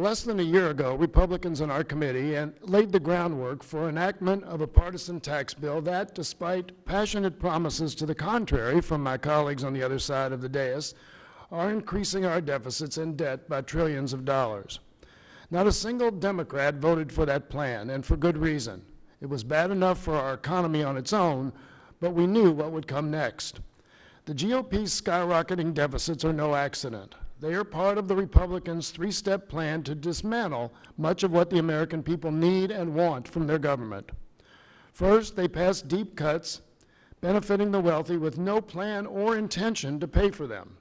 Less than a year ago, Republicans in our committee laid the groundwork for enactment of a partisan tax bill that, despite passionate promises to the contrary from my colleagues on the other side of the dais, are increasing our deficits and debt by trillions of dollars. Not a single Democrat voted for that plan, and for good reason. It was bad enough for our economy on its own, but we knew what would come next. The GOP's skyrocketing deficits are no accident. They are part of the Republicans' three-step plan to dismantle much of what the American people need and want from their government. First, they passed deep cuts, benefiting the wealthy with no plan or intention to pay for them.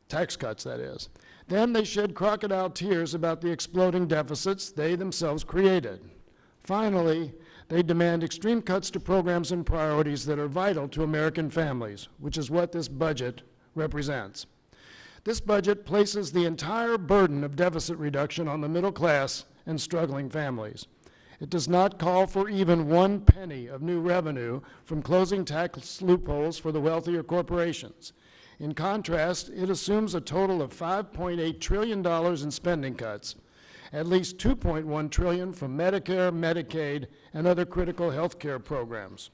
Tax cuts, that is. Then they shed crocodile tears about the exploding deficits they themselves created. Finally, they demand extreme cuts to programs and priorities that are vital to American families, which is what this budget represents. This budget places the entire burden of deficit reduction on the middle class and struggling families. It does not call for even 1 penny of new revenue from closing tax loopholes for the wealthier corporations. In contrast, it assumes a total of $5.8 trillion in spending cuts, at least $2.1 trillion from Medicare, Medicaid, and other critical health care programs.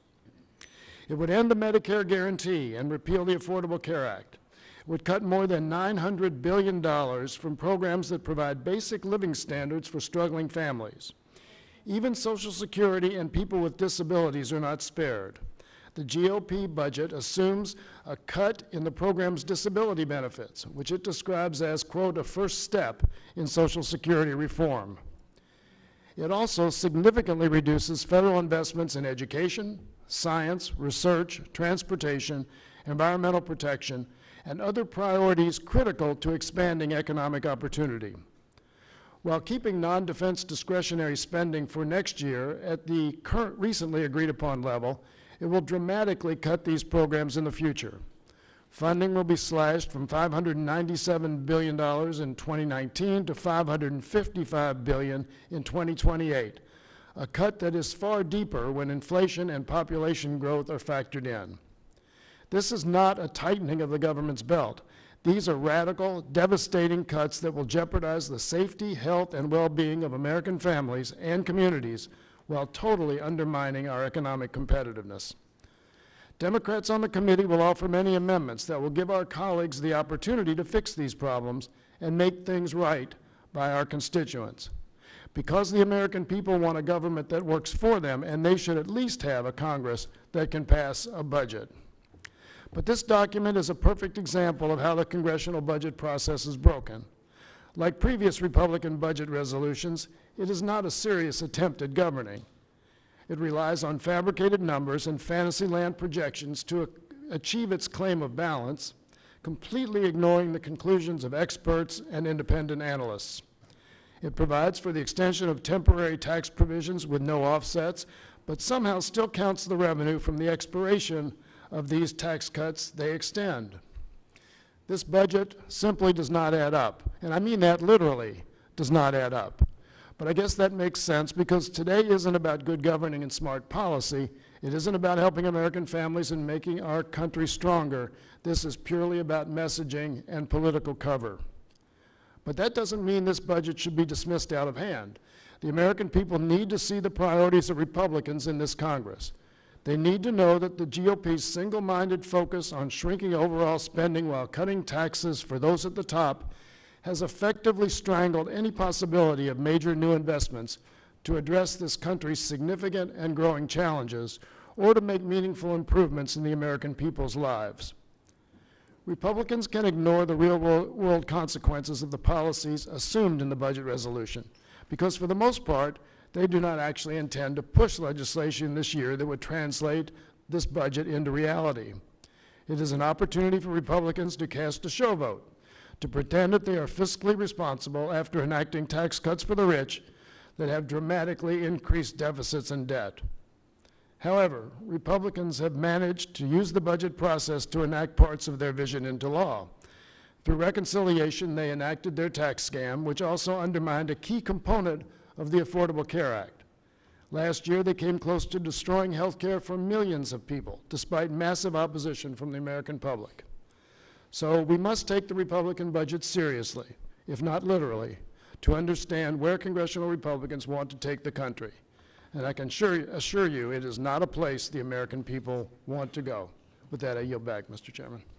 It would end the Medicare guarantee and repeal the Affordable Care Act. It would cut more than $900 billion from programs that provide basic living standards for struggling families. Even Social Security and people with disabilities are not spared. The GOP budget assumes a cut in the program's disability benefits, which it describes as, quote, a first step in Social Security reform. It also significantly reduces federal investments in education, science, research, transportation, environmental protection, and other priorities critical to expanding economic opportunity. While keeping non-defense discretionary spending for next year at the current recently agreed upon level, it will dramatically cut these programs in the future. Funding will be slashed from $597 billion in 2019 to $555 billion in 2028, a cut that is far deeper when inflation and population growth are factored in. This is not a tightening of the government's belt. These are radical, devastating cuts that will jeopardize the safety, health, and well-being of American families and communities while totally undermining our economic competitiveness. Democrats on the committee will offer many amendments that will give our colleagues the opportunity to fix these problems and make things right by our constituents. Because the American people want a government that works for them, and they should at least have a Congress that can pass a budget. But this document is a perfect example of how the congressional budget process is broken. Like previous Republican budget resolutions, it is not a serious attempt at governing. It relies on fabricated numbers and fantasyland projections to achieve its claim of balance, completely ignoring the conclusions of experts and independent analysts. It provides for the extension of temporary tax provisions with no offsets, but somehow still counts the revenue from the expiration of these tax cuts they extend. This budget simply does not add up, and I mean that literally, does not add up. But I guess that makes sense because today isn't about good governing and smart policy. It isn't about helping American families and making our country stronger. This is purely about messaging and political cover. But that doesn't mean this budget should be dismissed out of hand. The American people need to see the priorities of Republicans in this Congress. They need to know that the GOP's single-minded focus on shrinking overall spending while cutting taxes for those at the top has effectively strangled any possibility of major new investments to address this country's significant and growing challenges or to make meaningful improvements in the American people's lives. Republicans can ignore the real-world consequences of the policies assumed in the budget resolution because, for the most part, they do not actually intend to push legislation this year that would translate this budget into reality. It is an opportunity for Republicans to cast a show vote, to pretend that they are fiscally responsible after enacting tax cuts for the rich that have dramatically increased deficits and debt. However, Republicans have managed to use the budget process to enact parts of their vision into law. Through reconciliation, they enacted their tax scam, which also undermined a key component of the Affordable Care Act. Last year, they came close to destroying health care for millions of people, despite massive opposition from the American public. So we must take the Republican budget seriously, if not literally, to understand where congressional Republicans want to take the country. And I can assure you it is not a place the American people want to go. With that, I yield back, Mr. Chairman.